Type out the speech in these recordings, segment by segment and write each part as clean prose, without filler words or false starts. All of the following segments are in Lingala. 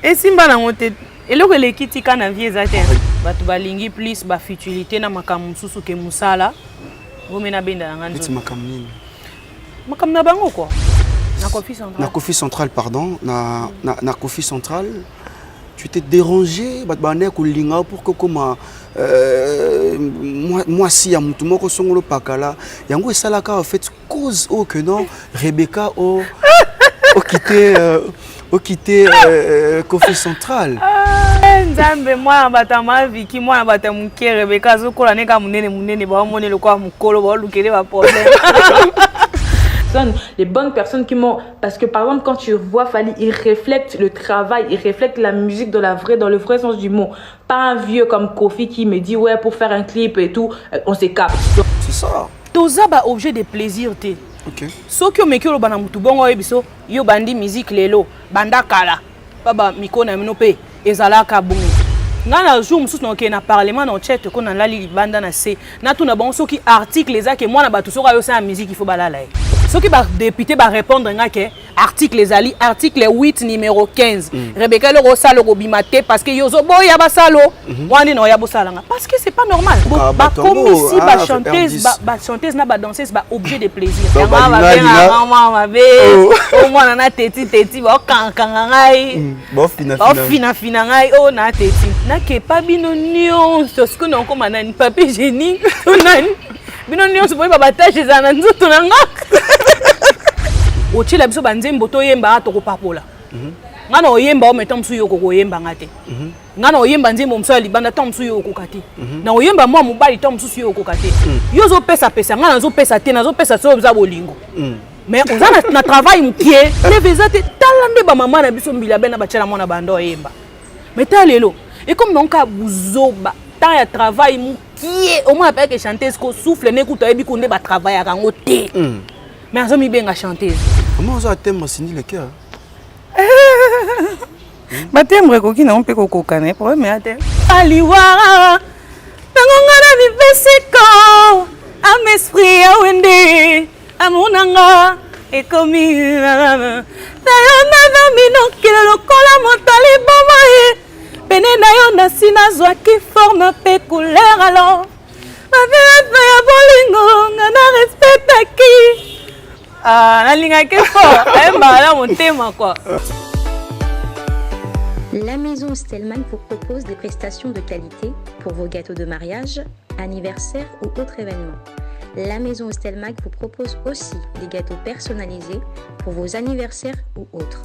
Et Simba na moté. Et là que les kiti kana vie zaten. Batu balingi plus ba futilité na makamu susu ke musala. Bomena benda ngando. Petit makamu nini? Makamu na bango quoi. Na Kofi Central. Na Kofi Central pardon, na Kofi Central. Tu t'es dérangé batbané ko linga pour que comment moi si ya mutu moko songolo pakala yango esalaka en fait cause au que non Rebecca au quitté Kofi Central. Nzambe moi batama viki moi batamuke Rebecca zokola neka munene ba monene kwa mukolo ba lukele ba problème. Les bonnes personnes qui m'ont... Parce que par exemple, quand tu vois Fally, il reflète le travail, il reflète la musique dans le vrai sens du mot. Pas un vieux comme Kofi qui me dit, ouais, pour faire un clip et tout, on s'écarte. C'est ça. Toza ba objet de plaisir te. Ok. So ki omeki oloba na mutu bongo yebiso, yo bandi musique lelo, banda kala. Baba mikona minope, ezalaka bongo. Ngana jour mususu na ke na parlement na chat ko na lali banda na C. Na tuna bon soki article ezake mwana batu soka yo sa musique il faut balala. Ceux qui va député va répondre que article ali article 8 numéro 15 Rebecca le rosa le robimate parce que yozo boya basalo wani no ya bosalanga parce que c'est pas normal ba comme ici ba chanteuse na ba danseuse ba objet de plaisir maman be au moins na teti ba kankanga ngai ba fina ngai o na teti na ke pas bino nyonso ce que non comme nani papier génie nani bino nyonso boye ba batache za na nzuto na ngaka Ochila biso banzembo to yemba to ko papola. Ngana oyemba o metam suyo ko yemba ngate. Ngana oyemba nzembo mso libanda tam suyo ko kati. Na oyemba mwa mubali tam suyo ko kati. Yo zo pesa ngana zo pesa te na zo pesa so za bolingo. Mais on a na travail mkie, ne vezate talande ba mama na biso mbila bena ba tchala mona bando yemba. Mais talelo, et comme non ka buzoba, tant ya travail mkie, au moins avec chanteuse ko souffle n'écoute ebi ko ne ba travail à kango te. Mais on a bien chanter. Comment on a thème signé le cœur? Batembre ko kina on peut ko kokane problème ate. Aliwa. Tangongana mi pesiko. Am esprit a wende. Amunanga e komi. Tayona na mino kilo lokola motali boma. Pene na yo na sina zwa ki forme pe couleur alors. Ma vie ya bolingo ngana respecte qui. La maison Stelman vous propose des prestations de qualité pour vos gâteaux de mariage, anniversaire ou autres événements. La maison Stelman vous propose aussi des gâteaux personnalisés pour vos anniversaires ou autres.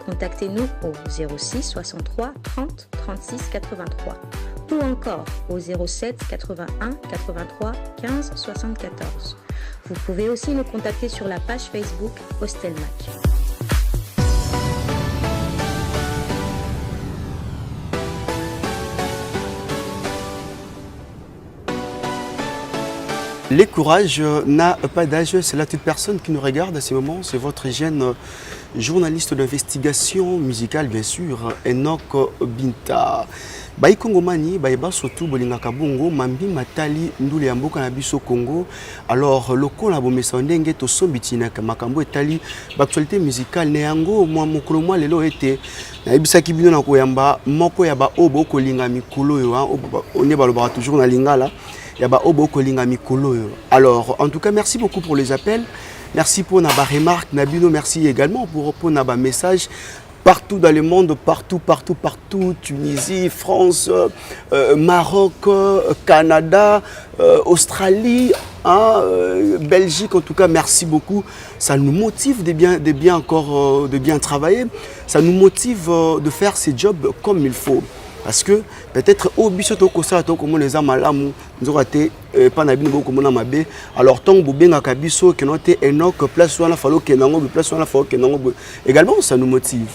Contactez-nous au 06 63 30 36 83 ou encore au 07 81 83 15 74. Vous pouvez aussi nous contacter sur la page Facebook Hostelmac. Les courages n'a pas d'âge, c'est là toute personne qui nous regarde à ce moment, c'est votre jeune journaliste d'investigation musicale bien sûr, Enoch Binta. Baïkongomani, baïba surtout bolingaka bongo, mambi matali ndule ya mboka na biso Congo. Alors loko na bomesa ndenge to sombitina ka makambo etali actualité musicale ne yango mwa mokolo mwa lelo ete na ibisa kibino na koyamba moko ya ba obo kolinga mikolo yo on est balobara toujours na lingala ya ba obo kolinga mikolo yo. Alors en tout cas merci beaucoup pour les appels. Merci pour na ba remarque Nabino, merci également pour na ba message. Partout dans le monde, partout, Tunisie, France, Maroc, Canada, Australie, Belgique, en tout cas, merci beaucoup. Ça nous motive de bien travailler, ça nous motive de faire ces jobs comme il faut. Parce que peut-être au bisoto kosa to comme les amalamu nous raté pas na bino comme na mabe alors tant bobenga kabiso que noté Enoch place wana falo que nango place wana falo que nango également ça nous motive.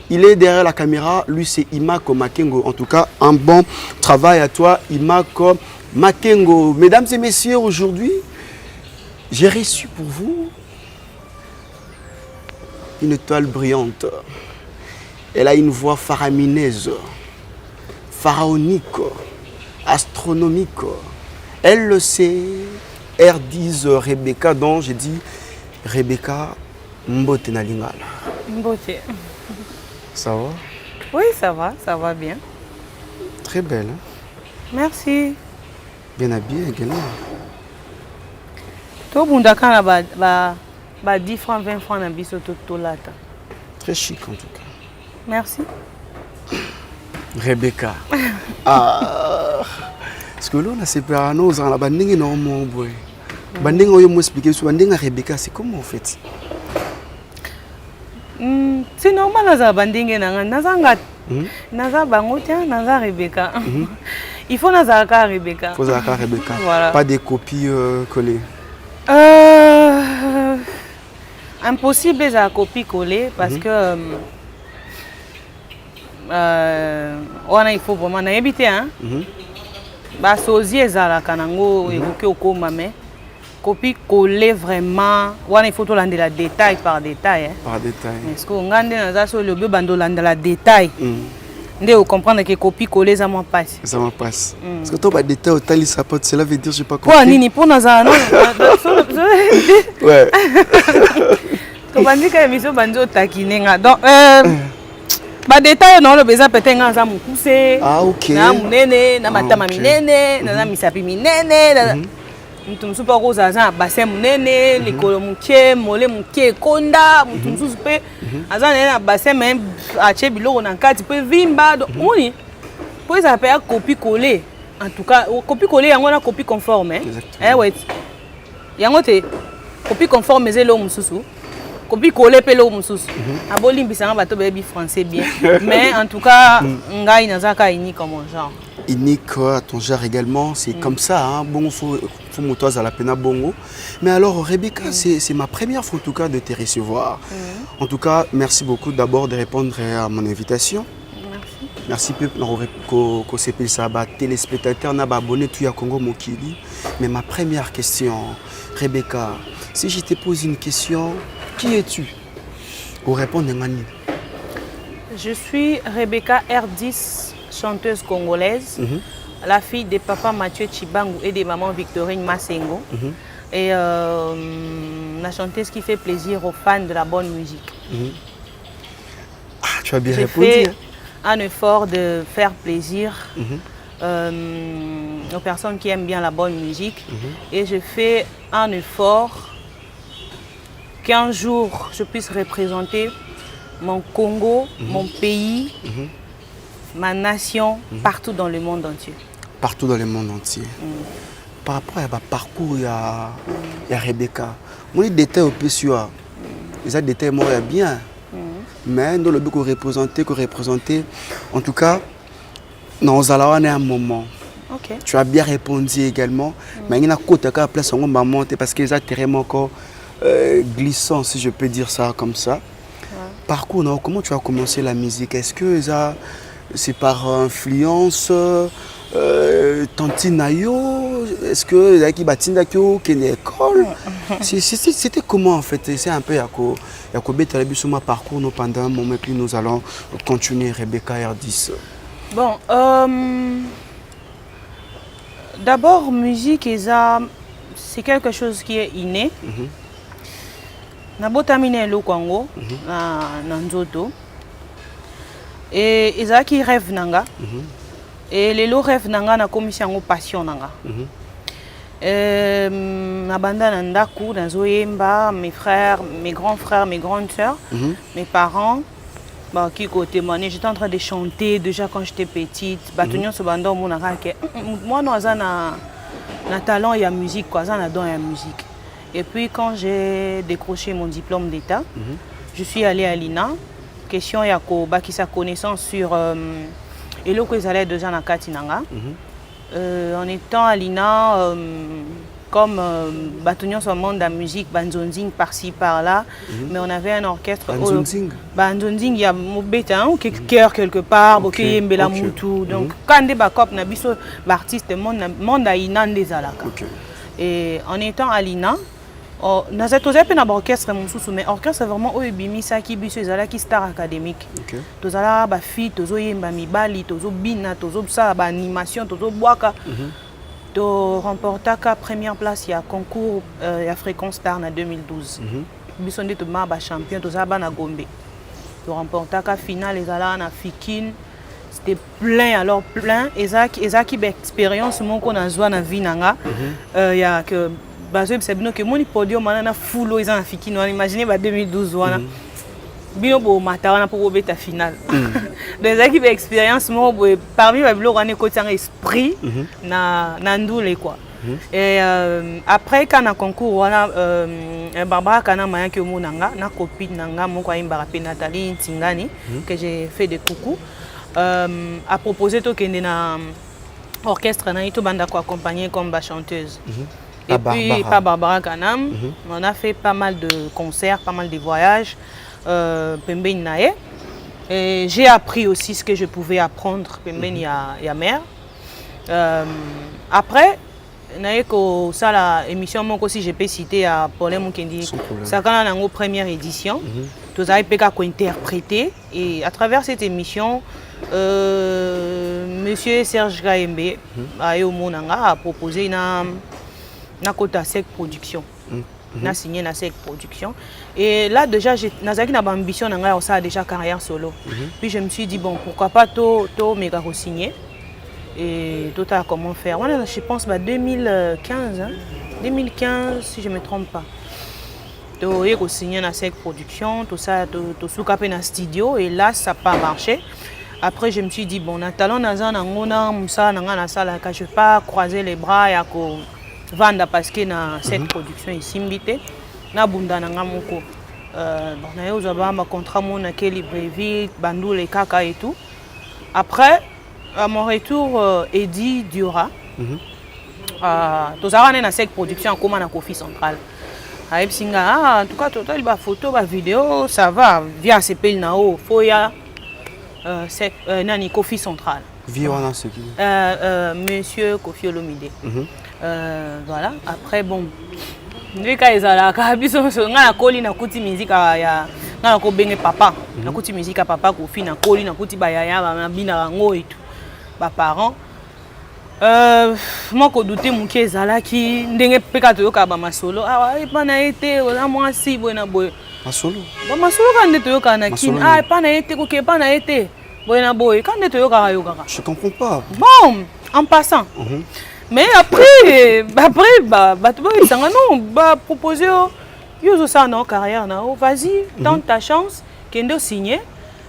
Il est derrière la caméra, lui c'est Imako Makengo. En tout cas, un bon travail à toi, Imako Makengo. Mesdames et messieurs, aujourd'hui, j'ai reçu pour vous une étoile brillante. Elle a une voix faramineuse, pharaonique, astronomique. Elle le sait, R10 Rebecca, dont j'ai dit Rebecca Mbote Nalingala. Mbote. Ça va? Oui, ça va bien. Très belle. Hein? Merci. Bien habillée également. Tout le monde a 10 francs, 20 francs dans tout là. Très chic en tout cas. Merci. Rebecca. Ah. Parce que là, on a séparé nos ans, la banding est normalement boy. Banding, on m'a expliqué sur banding à Rebecca, c'est comment en fait? C'est normal naza banding naza ngat. Naza bango tiens, naza Rebecca. Il faut naza ka Rebecca. Il faut naza ka Rebecca. Voilà. Pas des copies collées. Impossible les copies collées parce que il faut vraiment éviter hein. Bah sosie ezala kanango évoquer au coma mais copie collée vraiment il faut tout l'endre la détail par détail hein. Par détail. Est-ce que on gagne dans ça le bando l'endre la détail. Ndé vous comprendre que copie collée ça m'en passe. Ça m'en passe. Parce que toi bah détail au tali ça peut cela veut dire je sais pas quoi. Quoi nini pour naza non. Ouais. Tu vas dire que émission banjo takinenga donc ba détail non le besoin peut-être nga mon poussé. Ah OK. Na munene na matama minene na misapi minene mutu mususu pa kozaza bassin munene likolo muke mole muke konda mutu mususu pe azana na bassin même ache biloko na kati pe vimba donc oui pour ça peut copie coller en tout cas copie coller yango na copie conforme hein ouais yango te copie conforme zelo mususu copie coller pe lo mususu aboli mbisanga bato bebi français bien mais en tout cas ngai nazaka unique comme genre unique à ton genre également c'est comme ça hein bon faut motoise à la pena bongo mais alors Rebecca c'est ma première fois en tout cas de te recevoir en tout cas merci beaucoup d'abord de répondre à mon invitation. Merci peu ko sepel ça ba téléspectateurs na ba abonné tout ya Congo Mokili mais ma première question Rebecca si je te pose une question qui es-tu? Pour répondre ngani. Je suis Rebecca R10 chanteuse congolaise la fille de papa Mathieu Chibangu et de maman Victorine Massengo et la chanteuse qui fait plaisir aux fans de la bonne musique. Ah, tu as bien répondu. J'ai fait un effort de faire plaisir aux personnes qui aiment bien la bonne musique et je fais un effort qu'un jour je puisse représenter mon Congo, mon pays, ma nation partout dans le monde entier. Partout dans le monde entier. Par rapport à parcours, il y a Rebecca. Moi, les détails au plus sûr. Les détails, moi, il y a bien. Mais dans le but qu'on représentait, en tout cas, nous allons avoir un moment. Okay. Tu as bien répondu également. Mais il y a une place où on va monter parce que les terrains encore glissants, si je peux dire ça comme ça. Parcours, non, comment tu as commencé la musique? Est-ce que c'est par influence Tantinayo? Est-ce que Zaki Batindakyo qui est l'école? C'était comment en fait? C'est un peu Yako Betalabi sur ma parcours pendant un moment puis nous allons continuer Rebecca R10. Bon, d'abord musique c'est quelque chose qui est inné. Nabotamine lo Congo na nzoto et ezaki rêve nanga et les lo rêve nanga na commission passion nanga na banda na ndaku na zoyemba mes frères mes grands frères mes grandes sœurs mes parents qui côté témoigner j'étais en train de chanter déjà quand j'étais petite batonyo so banda mo nanga ke moi no azana na talent ya musique quoi azana don ya musique. Et puis quand j'ai décroché mon diplôme d'État, je suis allée à l'INA. Question yako baki sa connaissance sur elo ko ezala déjà na katinanga. En étant à l'INA comme batonyo sur monde de la musique banzonzing par-ci par-là, mais on avait un orchestre banzonzing ya mobeta ou cœur quelque part, boké mbela mutu. Donc quand des bakop na biso artiste monde à INA ndezalaka. Et en étant à l'INA, nous avons un orchestre, mais l'orchestre est vraiment qui est star académique. Nous avons des filles, nous avons des bali, nous avons des animations, nous avons nous remporté la première place il y a concours Fréquence Star en 2012. Nous sommes champions, nous avons Gombe. to remportaka finale ezala na Fikine. C'était plein, alors plein. Ezaki expérience moko na zwa na vie nanga. Ya que bazo sebino que moni podium na full eza na Fikine. On imagine ba 2012 wana. Bino bo mata wana pour beta finale. Donc ezaki expérience moko parmi ba bilo wana côté esprit na ndule quoi. Et après quand on concours voilà Barbara kana maya que monanga na copine nanga moko imba pe Nathalie Tingani que j'ai fait des coucou a proposé to kende na orchestre na ito banda ko accompagner comme chanteuse. Et puis pas Barbara Kanam, on a fait pas mal de concerts, pas mal de voyages Pembeni nae. Et j'ai appris aussi ce que je pouvais apprendre Pembeni ya mère. Après naeko ça la émission moko si je peux citer à Paulin Mukendi ça quand on a première édition tous avez peka ko interpréter et à travers cette émission monsieur Serge Gaembe ayo monanga a proposé na kota Sec Production na signé na Sec Production et là déjà j'ai nazaki na ambition nanga ça a déjà carrière solo puis je me suis dit bon pourquoi pas to méga signer. Et tout à comment faire. Voilà, je pense 2015, hein? 2015 si je ne me trompe pas. J'ai signé dans cette production, tout ça, tout soukapé dans le studio et là ça n'a pas marché. Après je me suis dit bon, natalon nazan ngona musa nanga na sala ka je pas croiser les bras ya ko vendre parce que dans cette production ici mbité na bunda nanga moko bon na yo zaba ma contrat mon na Kelly Breville, Bandou les kaka et tout. Après à mon retour, Eddie Diora, tous avons une Sec Production comme na Kofi Central. En tout cas, total ba photo, ba vidéo, ça va. Via CP nao, Foya, nani Kofi Central. Via wana ce qui. Monsieur Kofi Olomide. Voilà. Après bon, nous quand ils allaient, quand ils sont na koli na kuti musique ya na ko benge papa, na kuti musique à papa Kofi na koli na kuti ba ya ba bina ngo et tout. Parents moi ko douter mon kezala ki ndenge peka to yoka ba masolo pa na été ola moi si bona boy masolo ba masolo kan to yoka na kin pa na été ko ke pa na été bona boy kan to yoka je comprends pas bon en passant mais après tu boy ça non ba proposer yo ça na carrière na vas-y tente ta chance kendo signer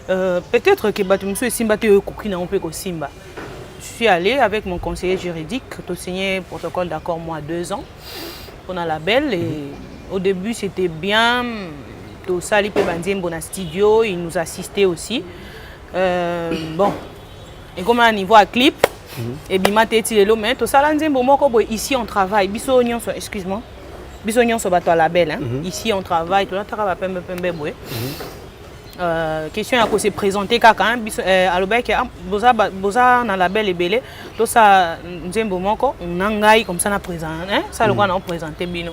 peut-être que batumso simba te yokuki na on peut ko simba. Je suis allée avec mon conseiller juridique, j'ai signé protocole d'accord moi 2 ans pour un label et au début c'était bien, tout ça lipe bandiem bon studio, il nous assistait aussi. Bon, et comme à niveau à clip, et bima teti le mais tout ça là bon moko boy ici on travaille, biso onion excuse-moi, biso onion so bato label hein. Ici on travaille, tout là travaille pembe boy. Question à se présenter kaka alobek boza na label ebele to ça nzembo moko nangai comme ça na présent hein ça le na présenter bino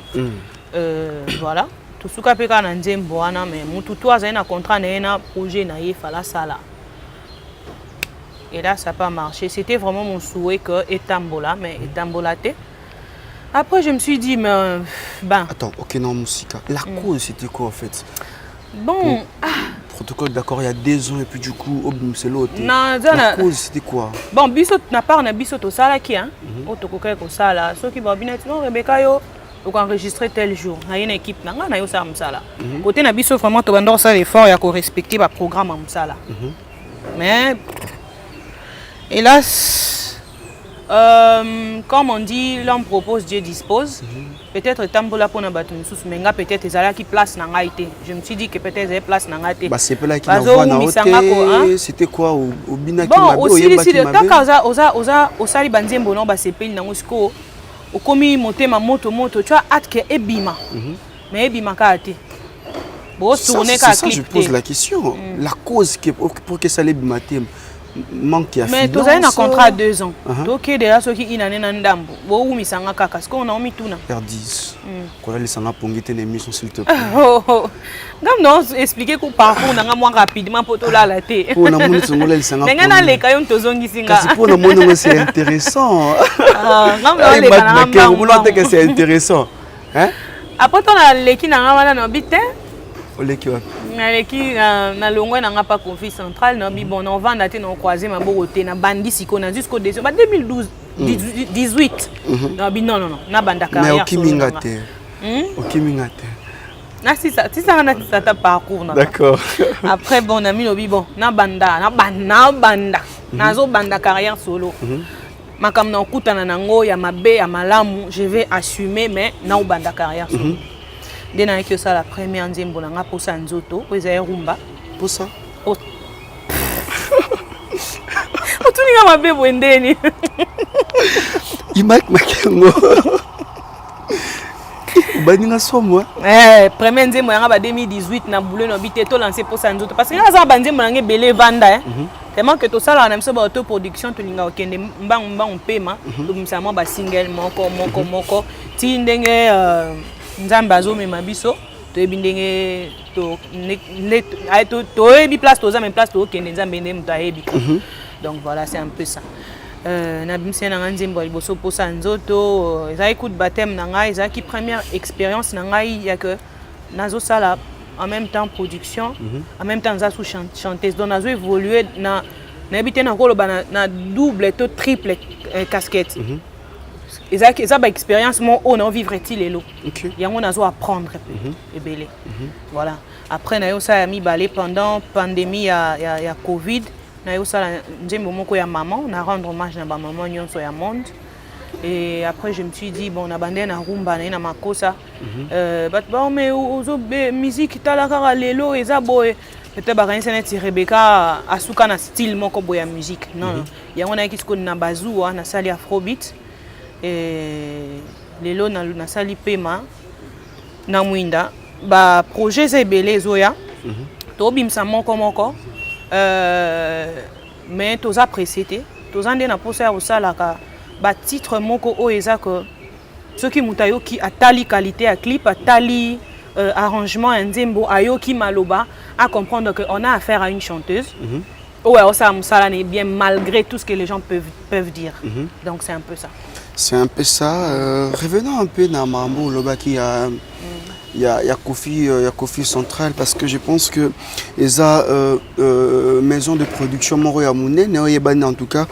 voilà tout suka peka na nzembo wana mais mutu to azali na contrat na projet na ye fala sala et là ça n'a pas marché c'était vraiment mon souhait que etambola mais etambola te. Après je me suis dit mais ben attends OK non musique la cause c'était quoi en fait bon protocole d'accord il y a 2 ans et puis du coup c'est l'autre la cause c'était quoi bon biso na part na biso to sala ki hein otokoka ko sala soki ba binet non Rebecca yo on enregistrer tel jour na une équipe na nga na yo sa msala côté na biso vraiment to bando ça l'effort ya ko respecter ba programme msala mais hélas comme on dit l'homme propose Dieu dispose. Peut-être tambola pour na batu mususu menga peut-être ezala qui place na ngaité. Je me suis dit que peut-être j'ai place na ngaité. Bah c'est pas là qui n'envoie na hôtel. C'était quoi au binaki mabe aussi kaka oza osali banzembo no ba sepeli na ngosiko okomi motema moto tu as hâte que ebima. Mais ebima ka te. Bon tourner ka clip. Je pose la question, la cause pour que ça l'ebima te manque ya mais tu as un contrat à 2 ans. Donc déjà ceux qui inane na ndambo. Bo umisanga kaka parce qu'on a omi tuna. R10. Ko la lesanga pongite na émission s'il te plaît. Ngam non expliquer ko parcours na moi rapidement pour to la la te. Pour na moni tsongola lesanga. Nenga na leka yo tozongisinga. Kasi pour na moni c'est intéressant. Ngam na leka na ngam. Vous l'entendez que c'est intéressant. Hein? Après ton leki na ngama na bité. Oleki wa. naleki na longwe nanga pas Kofi Central na bi bon on va ndaté na croiser ma boroté na bandi siko na jusqu'au 2012 18 na bi non na banda carrière mais okimingate okimingate na si ça na ta parcours na d'accord après bon ami lobi bon na banda nazo banda carrière solo makam na okutana nango ya mabe ya malamu je vais assumer mais na banda carrière solo dena que ça la première nzembo na nga posa nzoto eza rumba posa otuninga mabe bwendeni imak makengo baninga somo premier nzembo yanga ba 2018 na boulot no bité to lancer posa nzoto parce que là ça banzembo na nge belé vanda tellement que to sala na mso ba auto production to linga okende mbang pema to msamo ba single moko ti ndenge nzambe azomema biso toyebi ndenge toyebi place toza même place tokende nzambe nde moto ayebi donc voilà c'est un peu ça na bimisi na nga nzembo liboso posa nzoto ezalaki coup de baptême na ngai ezalaki première expérience na ngai ya que nazosala en même temps production en même temps naza sous chanteuse donc nazo évoluer nayebi te nakoloba na double to triple casquette eza ba expérience mon on en vivre-t-il elo yango nazo apprendre et belé voilà après na yo ça mi balé pendant pandémie ya Covid na yo ça nzembo moko ya maman na rendre hommage na ba maman nyonso ya monde et après je me suis dit bon na bandé na rumba na makosa bat ba mais ozo musique talaka lelo eza boy peut-être ba kanisa na Rebecca asuka na style moko boya musique non yango na kisiko na bazua na sali afrobeat et lelo na sali pema na mwinda ba projet za ebele zoya to bimsa moko mais toza précédé toza ndé na posa ya osalaka ba titre moko o eza que ceux qui mutayo qui atali qualité à clip atali arrangement nzembo ayoki maloba à comprendre que on a affaire à une chanteuse ouais ça musala n'est bien malgré tout ce que les gens peuvent dire donc c'est un peu ça. C'est un peu ça. Revenons un peu dans Mambo Lobaki, il y a Kofi Central parce que je pense que les maison de production Moro Yamoune, en tout cas,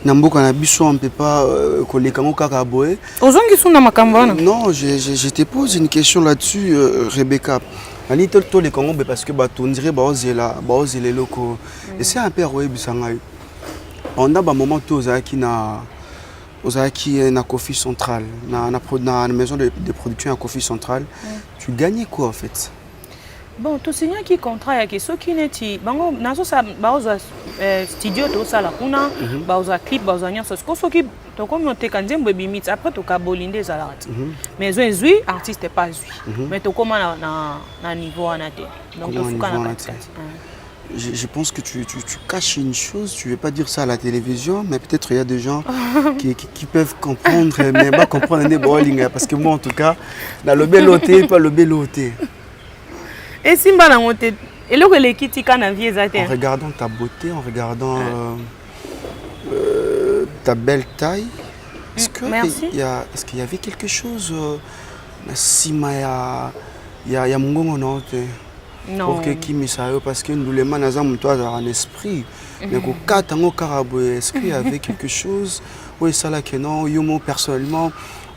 Nambo Kanabiso on ne peut pas coller comme Kakaboé. Non, je te pose une question là-dessus, Rebecca. Ali tol les Congo parce que on dirait les locaux. Et c'est un peu on a un moment tout qui na Kofi Central, na maison de production à Kofi Central, tu gagnais quoi en fait? Bon, tout signé qui contrat avec ceux qui n'est bango nazo sa baoza studio to sala kuna baoza clip baoza nyonso ceux qui to comme te kanzembo bimit après to kabolinde zalat mais zo zui artiste pas zui mais to comme na niveau anate donc to fuka na Je pense que tu caches une chose, tu ne veux pas dire ça à la télévision, mais peut-être il y a des gens qui peuvent comprendre, mais pas comprendre les bowling, parce que moi en tout cas, dans le beloté, pas le beloté. Et si on a monté, et là les kiti quand on vient en regardant ta beauté, en regardant ta belle taille, est-ce qu'il y avait quelque chose, il y a mon non? Non. Pour que qui m'essaye parce que nous les manazam toi dans un esprit mais qu'au katango karabo est-ce qu'il y avait quelque chose oui ça là que non yo personnellement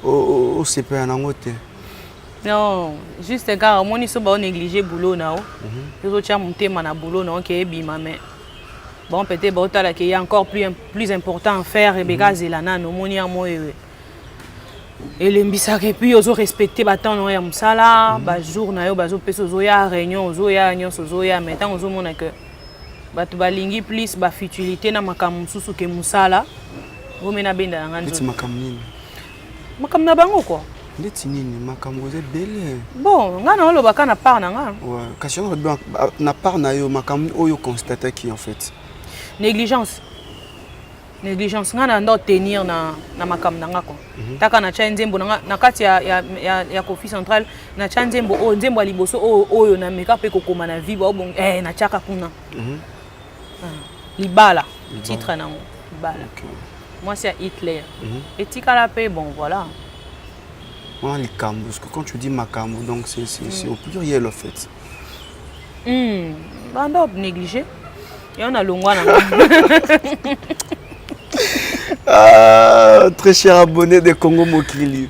au CP en angote non juste car moi ni so ba négliger boulot na o les autres monter na boulot na que bima mais bon peut-être ba tala qu'il y a encore plus important à faire et béga zelana no moni a moi et les mbisaka et puis ozo respecter batant no ya musala ba jour na yo bazo peso zo ya réunion ozo ya nyonso zo ya mais tant ozo mona que batu balingi plus ba futilité na makamu susu ke musala ngomena benda nga nzo makamu na bango quoi ndeti nini makamu ze belle bon nga na lo baka na part na nga ouais question na part na yo makamu oyo constater qui en fait négligence nga ndo tenir na makam nanga ko taka na cha nzembo na kati ya Kofi Central na cha nzembo o nzembo ali boso oyo na meka pe kokoma na viba o bon na chaka kuna libala titre na libala moi c'est Hitler et tikala pe bon voilà moi les cambo parce que quand tu dis makambo donc c'est au pluriel en fait Banda négligé. Et on a longwa na. Très cher abonné de Congo Mokili.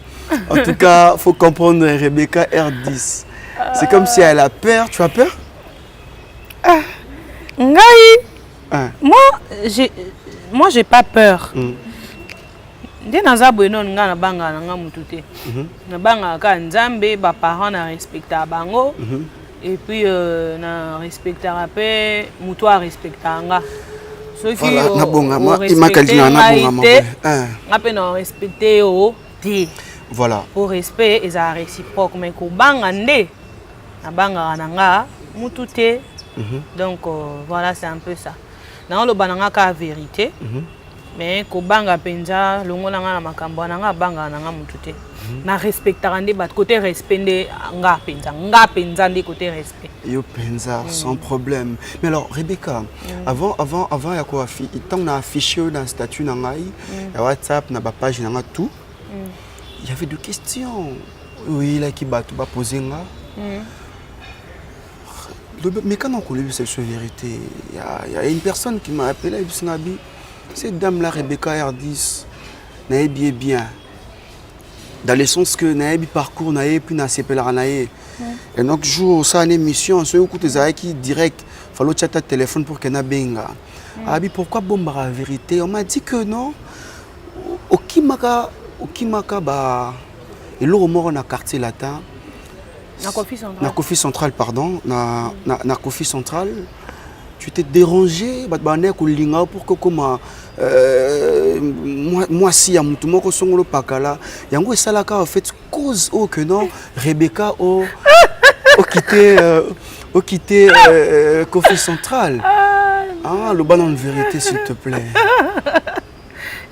En tout cas, il faut comprendre Rebecca R10. C'est comme si elle a peur. Tu as peur? Moi, j'ai pas peur. Dès naza bono nga na banga nga mututé. Na banga ka nzambe ba parents na respecta bango. Et puis na respecta pe muto a respecta nga. Ceux qui na bonga moi imakalina na bonga moi. Nga pe na respecter o ti. Voilà. Pour respect et ça réciproque mais ko banga ndé na banga na nga mututé. Donc voilà, c'est un peu ça. Na lo bananga ka vérité. Mais ko banga penza longola nga na makambo na nga banga na nga mututé. Na respectera ndé bat côté respect ndé nga penza ndé côté respect. Yo penza sans problème. Mais alors Rebecca, avant ya ko tant na affiché dans statut na ngai, ya WhatsApp na ba page na nga tout. Il y avait deux questions. Oui, là qui bat poser nga. Mais quand on connaît cette vérité, il y a une personne qui m'a appelé, cette dame-là, Rebecca R10, n'a bien. Dans le sens que n'a parcours, n'a puis n'a naïe. Et donc, jour, ça, une émission, ce coup, des qui direct, il fallait chatter téléphone pour qu'elle n'a benga. Pourquoi bomba la vérité? On m'a dit que non. Au Kimaka, bah, et l'eau mort dans quartier latin. Na Kofi Central, pardon. Na Kofi Central. Tu t'es dérangé, pour que comme moi si à mutumo ko songolo pakala yango esalaka en fait cause au que non Rebecca au quitté Kofi Central. Le ban en vérité s'il te plaît.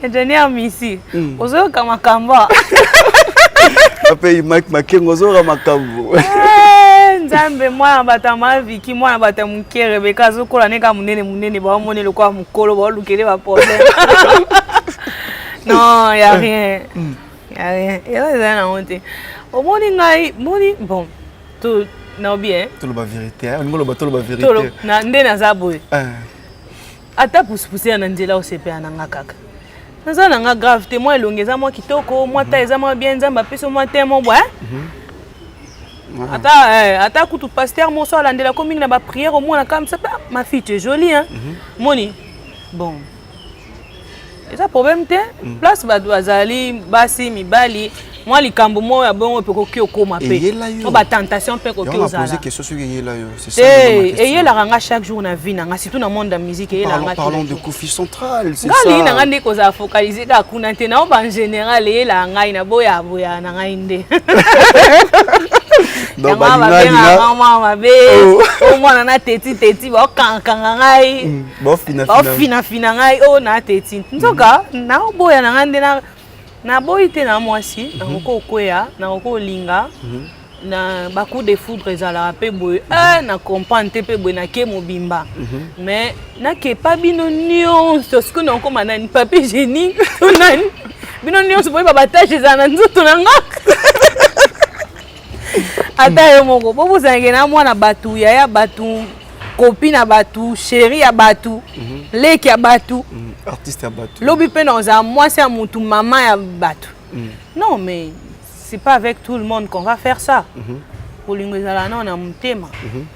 Ingénieur Missi. Ozo kamakamba. Papa Mike Makengo ozo makambo. Nzambe mwana batama viki mwana batamuke Rebecca zokola neka munene ba mone le kwa mukolo ba lukele ba problème. Non, y a rien. Y a rien. Et là ça na honte. Au moni ngai, moni bon. Tout na bien. Tout le vérité, on le bateau le vérité. Tout na ndena zaboy. Ata pousser na ndela o sepe na ngakaka. Naza na nga grave témoin elongeza moi kitoko, moi ta eza moi bien nzamba peso moi témoin bois. Ata kutu pasteur mon soir landela comme na ba prière au moins comme ça ma fille tu es jolie hein. Moni. Bon. Et ça problème te place ba doazali basi mibali moi likambo mo ya bongo pe ko ki okoma pe. O ba tentation pe ko ki ozala. On poser question sur yela yo, c'est ça. Et yela ranga chaque jour na vie na surtout na monde de musique yela ranga. Parlons de Kofi Central, c'est ça. Ngali na ngande ko za focaliser ka kuna te na en général yela ngai na boya na ngai nde. Non ba ngali mama be o mwana na teti ba kankanga ngai. Ba fina ngai o na teti. Nzoka na boya na ngande na boité na mwasi na ko koya na ko linga na baku de foudre ezala pe boy na comprendre pe boy na ke mobimba mais na ke pa bino nyonso ce que na ko manani papier génie to nani bino nyonso boy baba tâche ezana nzoto na nga ata yo moko bo bozange na mwana batu ya batu copine à batu, chérie à batu, leki à batu, artiste à batu. Lobi pe dans un moi c'est à mon tout maman à batu. Non mais c'est pas avec tout le monde qu'on va faire ça. Pour l'ingénieur non on a mon thème.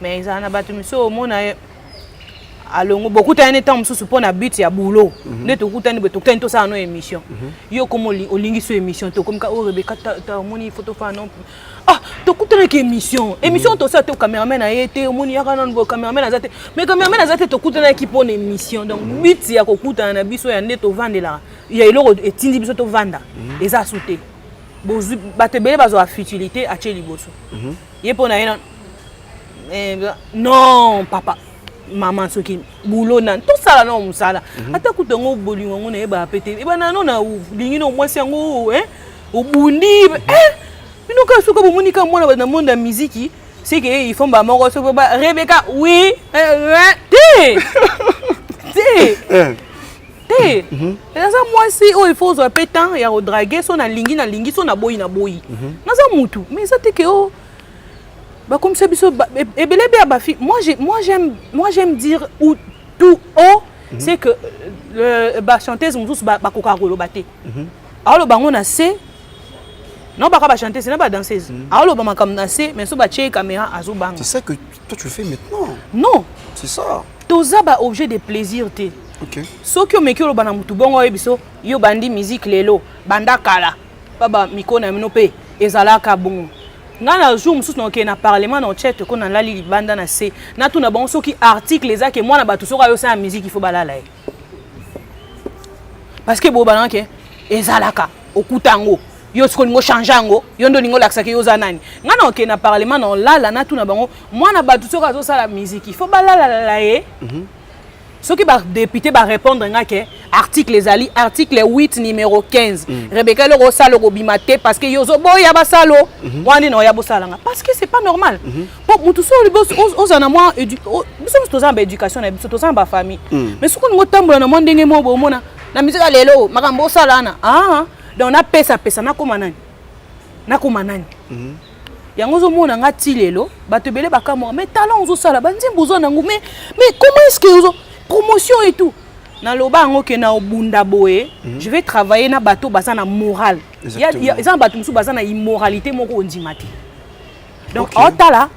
Mais ils en a batu monsieur au monde alors beaucoup de temps on se suppose habite ya boulot. Ne te coûte ni to tout ça no émission. Yo comme au lingi sur émission to comme oh Rebecca ta moni photo fa non. Ah, tu écoutes une émission. Émission, tu sais, tu es caméraman, tu es caméraman, mais caméraman, tu écoutes une équipe pour émission. Donc, 8 si tu écoutes un abisso et un net au vendre là. Il y a l'euro et tindi biso to vendre. Et ça sauté. Bozu batebele bazo a futilité a cheli boso. Yé pour na non papa. Maman soki boulot nan tout ça là non musala. Ata kutongo bolingo ngona e ba pété. E ba na non na lingi no mwasi yango au bundi nous quand souka bomonika moi dans monde de musique c'est que ils font ba moko so ba Rebecca oui et ça moi si il faut so pétant ya draguer son na lingi son na boyi na ça mutu mais ça te que Bah comme ça biso et belé bien ba fille. Moi j'aime dire ou tout haut c'est que le ba chanteuse mususu ba koka rolo baté. Alors le bango na c'est non ba ka chanteuse na ba danseuse. Alors le ba makam na c'est mais so ba che caméra azo bango. C'est ça que toi tu fais maintenant. Non. C'est ça. Toza ba objet de plaisir té. OK. Soki o meki lo bana mutu bongo biso yo bandi musique lelo banda kala. Baba mikona mino pe ezalaka bongo. Ngana jour mususu na ke na parlement na chat ko na lali libanda na se na tuna bon soki article ezake mwana batu soka yo sa musique il faut balala parce que bo bana ke ezalaka okutango yo siko ngo changeango yo ndo ningo laksa ke yo za nani ngana ke na parlement na lala na tuna bango mwana batu soka zo sala musique il faut balala la ceux qui va député va répondre ngake article ezali article 8 numéro 15 Rebecca le rosalo robimate parce que yozo boya basalo wani no ya bosalanga parce que c'est pas normal pour mutu so os ana moi biso toza ba éducation na biso toza ba famille mais ce qu'on ngotambola na mondenge mo bomona na musique lelo makambo salana donc na pesa na koma nani yango zo mona ngati lelo batebele bakamo mais talent zo sala banzimbu zo nangu mais comment est-ce que zo promotion et tout na loba ngo ke na obunda boye je vais travailler na bateau bazana moral il y a ça bateau musu bazana immoralité moko ondimati donc aotala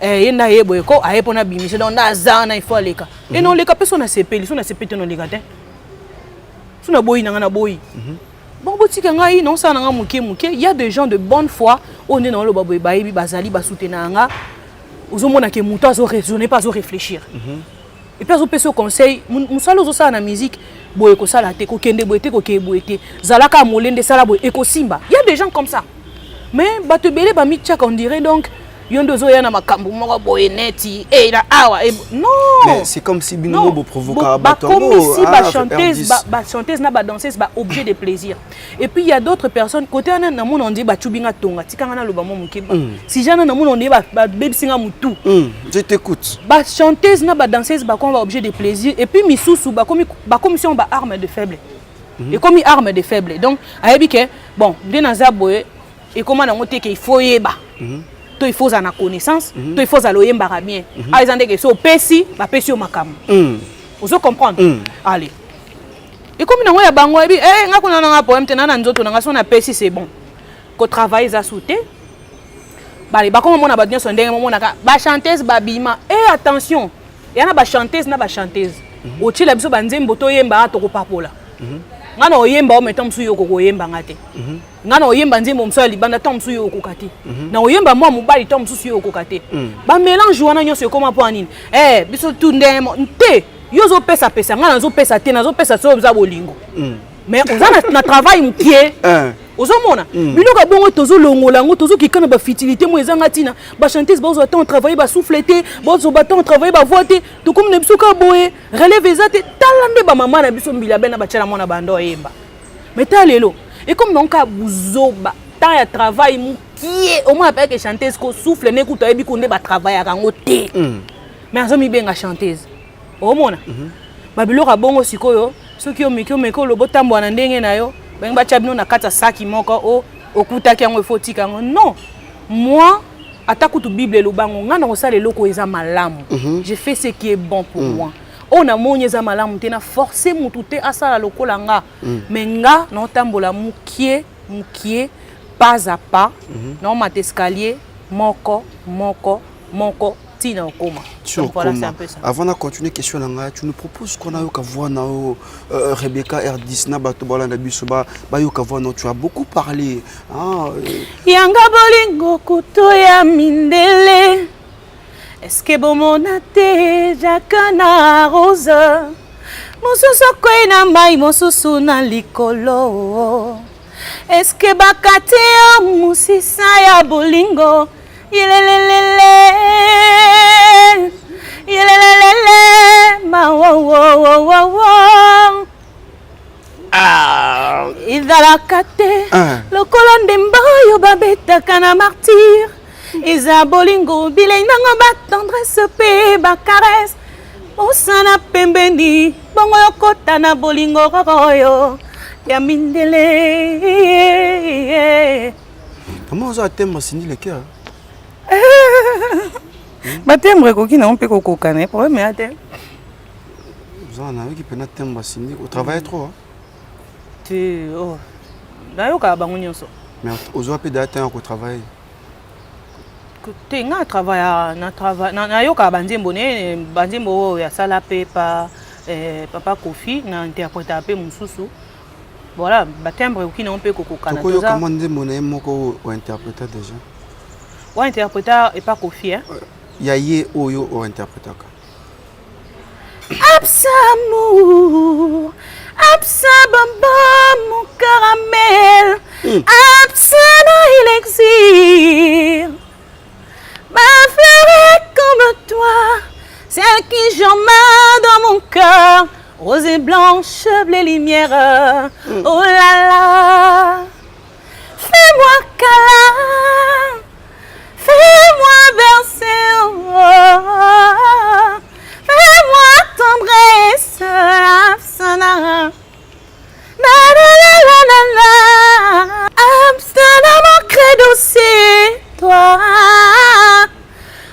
yenda yeboye ko ayepona bimise donc na zana il faut aleka et non leka personne na sepeli so na sepete no leka te so na boyi na boyi bon botika ngai non ça na muke il y a des gens de bonne foi on est dans le baboye bayibi bazali ba soutenir nga ozomona ke muto azo raisonner pas azo réfléchir et puis azo peso conseil musalo zo ça na musique boye ko sala te ko kende boye te ko ke boye te zalaka molende sala boye eko simba il y a des gens comme ça mais bato belé ba mitcha on dirait donc yondo zo yana makambo moko boye neti la awa non mais c'est comme si bino bo provoca bato comme ici ba chanteuse na ba danseuse ba objet de plaisir et puis il y a d'autres personnes côté na monde on dit ba chubinga tonga tikanga na loba mo mukeba si jana na monde on dit ba bebisinga mutu je t'écoute ba chanteuse na ba danseuse ba comme ba objet de plaisir et puis misusu ba commission ba arme de faible et comme arme de faible donc ayebi ke bon de na za boye et comment na ngote ke il faut yeba toi il faut en connaissance toi il faut aloyer mbara bien aizande que so pesi ba pesi o makam vous comprendre allez et comme na ngoya bango ebi ngakuna na poème tena na nzoto na ngaso na pesi c'est bon ko travail za souté bali ba comme mona ba nyoso ndenge mona ka ba chanteuse ba bima attention yana ba chanteuse na ba chanteuse o tshila biso ba nzembo to yemba to ko papola ngana oyemba o metam su yoko ko yemba ngate ngana oyemba nzembo mso libanda tom su yoko kate na oyemba mwa mobali tom su yoko kate ba mélange wana nyonso ekoma po anini biso tundemo nte yozo pesa ngana zo pesa te na zo pesa so za bolingo mais ozana na travail mkie ozomona biloko bongo tozo longola ngo tozo kikana ba fertilité mo ezanga tina ba chanteuse bozo attend travailler ba souffleter bozo attend travailler ba voix te to comme ne biso ka boye relève ezate talande ba mama na biso mbila bena ba tchala mona bando yemba mais talelo et comme donc ka buzoba temps ya travail mkie au moins avec chanteuse ko souffle ne kuta ebi ko nde ba travailler kango te mais azomi benga chanteuse omona ba biloko bongo sikoyo soki o meko lo botambo na ndenge na yo ben ba chabino na kata saki moko okuta ki yango ifoti kango non moi atakutu bible lo bango ngana ko sala loko eza malamu je fais ce qui est bon pour moi on a moni eza malamu te na forcer mutu te asala lokola nga mais nga na tambola mukie pas à pas na mat escalier moko tina okoma. Voilà, c'est un peu ça. Avant de continuer question là, tu nous proposes qu'on a eu qu'à voir Rebecca R10 na batobola na bisoba ba yo qu'à voir tu as beaucoup parlé Yanga bolingo kuto ya mindele est-ce que bomona te jakana rose mosusu kwena mai mosusu na likolo est-ce que bakate musisa ya bolingo Yelelelele, ma wo. Izalakate, le colon d'emboyo babeta kana martyr. Isa bolingo bile nango ba tendresse pe ba caresse. Osana pembeni, bongo yokota na bolingo koyo. Ya mindele. Comment ça thème m'a signé le cœur? Batembre koki na mpe kokokana problème ya te. Vous en avez qui peine tembre signé au travail trop hein. Tu oh. Nayoka bango nyonso. Mais aux autres d'atteindre au travail. Te nga travail na yoka banzembo ne banzembo ya sala pe pa papa Kofi na interpréter pe mususu. Voilà, batembre koki na mpe kokokana toza. Comment nzembo na moko o interpréter déjà. Ou interpréter et pas Kofi hein. Yaye oyo o interpréter. Absamour, Absabamba mon caramel, Absana il existe. Ma fleur est comme toi, celle qui germe dans mon cœur, rose et blanche, bleu lumière. Oh là là, fais-moi câlin, fais-moi verser. Oh, fais-moi tendresse, Absana. Na na na na na na. Absana, mon credo, c'est toi.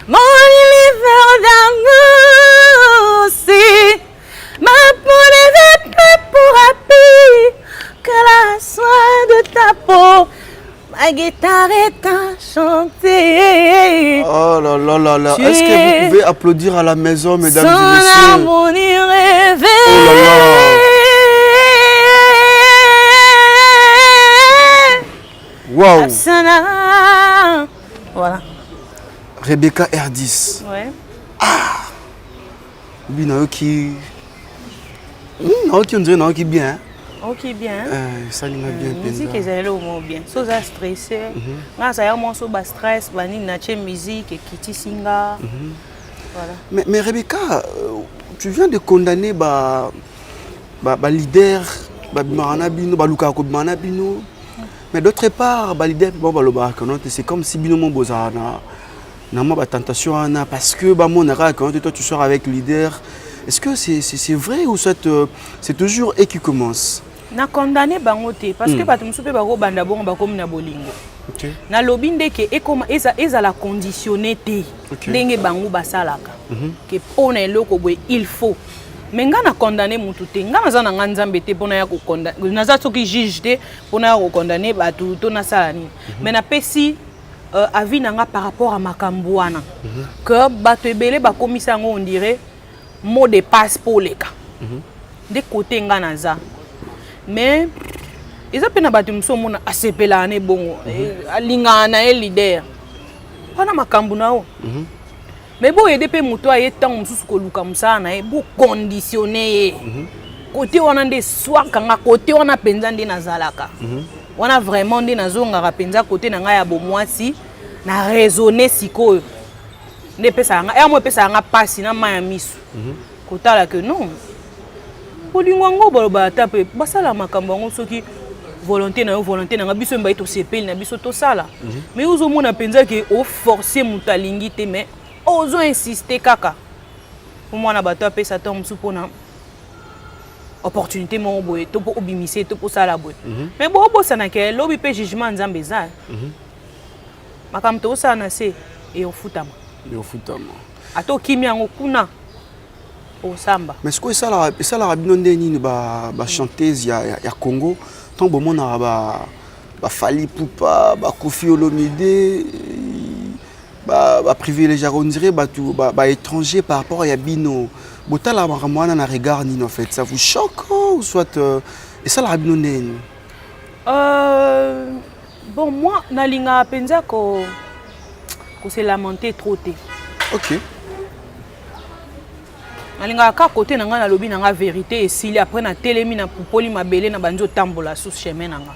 Mon univers d'amour, c'est ma peau des vêtements pour habiller que la soie de ta peau. Ma guitare est à chanter. Oh là là là là. Est-ce que vous pouvez applaudir à la maison, mesdames et messieurs? Son amour rêvé. Oh là là. Wow. Absana. Voilà. Rebecca R10. Ouais. Ah. Bina qui. Non qui on dirait non qui bien. Ok bien. Ça lui m'a bien pensé. Musique est au mot bien. So ça stressé. Là ça y a un morceau bas stress, bani nache musique et kiti singa. Voilà. Mais Rebecca, tu viens de condamner leader Marana Bino, Luka Kobmana Bino. Mais d'autre part, leader c'est comme si Bino mon bozana. N'a tentation parce que quand toi tu sors avec leader. Est-ce que c'est vrai ou c'est toujours eux qui commence? Na condamné bangote parce que bato musupe bako banda bongo bako na bolingo. OK. Na lobi ndeke ekoma eza la conditionné te. Ndenge bango basalaka. Que pona eloko boye il faut. Mais nga na condamné mutu te. Nga naza na nzambe te pona ya ko condamner. Naza soki juge te pona ya ko condamner bato to na sala ni. Mais na pesi avis nanga par rapport à makambo wana. Que bato ebele bakomisa ngo on dirait mot de passe pour les cas. De côté nga naza. Mais ils ont pena batu muso mona asepela ane bongo alinga na leader wana makambu nao mais bo yede pe muto aye tant mususu ko luka musana na e bo conditionner côté wana nde soir kanga côté wana penza nde nazalaka wana vraiment nde nazonga penza côté na nga ya bo mwasi na raisonner sikoyo nde pesa nga ya mo pesa nga pasi na maya misu kotala que non Polingo baloba tape basala makambo ngo soki volonté na biso mba to sepeli na biso to sala mais ozo mona penza ke o forcer mutalingi te mais ozo insister kaka pour moi na bato pe sa tom su pona opportunité mo boye to po obimise to po sala boye mais bo sana ke lobi pe jugement nzambe za makambo to sana se et on futama ato kimia ngo kuna au samba. Mais ce que ça la rabino ndeni ba chanteuse ya Congo tant bon mon ba Fally Ipupa ba Koffi Olomide ba privilégié on dirait ba étranger par rapport à Yabino botala makamwana na regard ni en fait ça vous choque ou soit et ça la rabino ndeni bon moi nalinga penza ko se lamenter trop té. OK. Nalinga ka côté nanga na lobi nanga vérité et s'il après na telemi na popoli mabele na banjo tambola sous chemin nanga.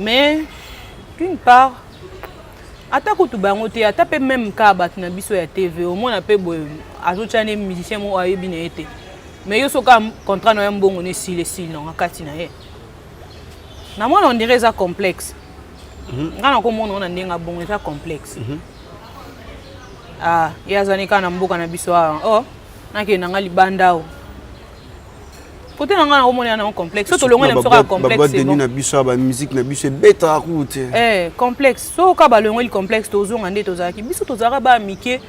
Mais d'une part atako tu bango te atape même ka bat na biso ya TV au moins na pe boy azochane musicien mo ayebi na été. Mais yo soka contrat no mbongo ne si non akati na ye. Na moi on dirait ça complexe. Ngana ko mona na ndenga bongo ça complexe. Ah, yazani kana mboka na biso oh. Nake nanga libanda o Côté nanga na omoni na complexe. So to longo na sera complexe. Ba boîte de biso ba musique na biso beta route. Complexe. So ka ba longo le complexe tozo ngande tozaki. Biso tozara ba mike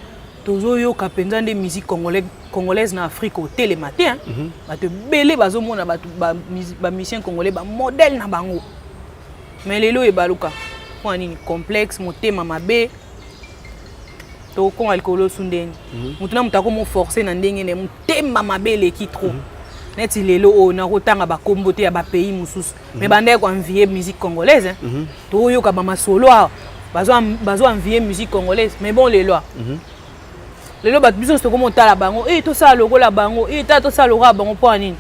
tozo yo ka penza de musique congolaise na Afrique au télématin. Ba te belé bazo mona ba musicien congolais ba modèle na bango. Mais lelo e baluka. Kwa nini complexe motema mabe. To kon alcoolo sundeni. Mutuna mutako mo forcer na ndenge ne motema mabe le ki trop. Neti lelo o na kotanga ba kombo te ya ba pays mususu mais bande ko envier musique congolaise to yo ka ba masolo bazo envier musique congolaise mais bon lelo ba biso to ko monta la bango to ça logo la bango to ça logo bango po nini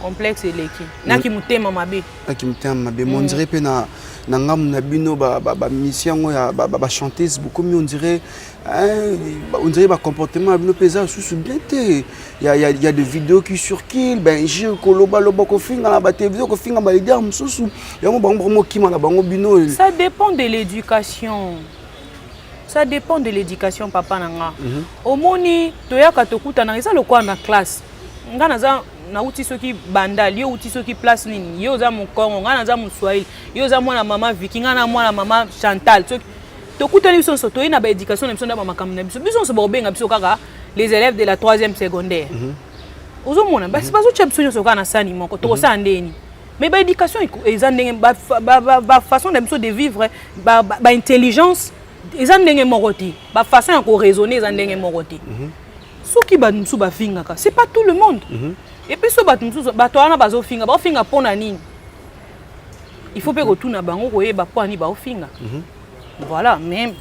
complexe eleki naki mutema mabe on dirait pe na ngam na bino ba mission ya ba chanteuse beaucoup mieux on dirait ba comportement bino pesa sous bien té il y a des vidéos qui circulent ben je koloba loba ko finga na ba télévision ko finga ba leader mususu yango bango kima na bango bino. Ça dépend de l'éducation. Ça dépend de l'éducation papa nanga. Omoni toyaka tokuta na eza lokwa na classe. Ngana za na uti soki bandal yo uti soki place nini yo za mukongo ngana za muswahili yo za mwana mama Vicky ngana mwana mama Chantal soki tokutani biso so toyina ba éducation na biso na ba makamna biso biso so ba obenga biso kaka les élèves de la 3e secondaire ozo mona basi bazo chepso so kana sani moko to sa ndeni mais ba éducation eza ndenge ba façon de biso de vivre ba intelligence eza ndenge moko ti ba façon ya ko raisonner eza ndenge moko ti soki ba nsu ba fingaka c'est pas tout le monde. Et puis, si bazo finga pona nini. Il faut pas retourner bango koye ba poni ba finga. Voilà, mais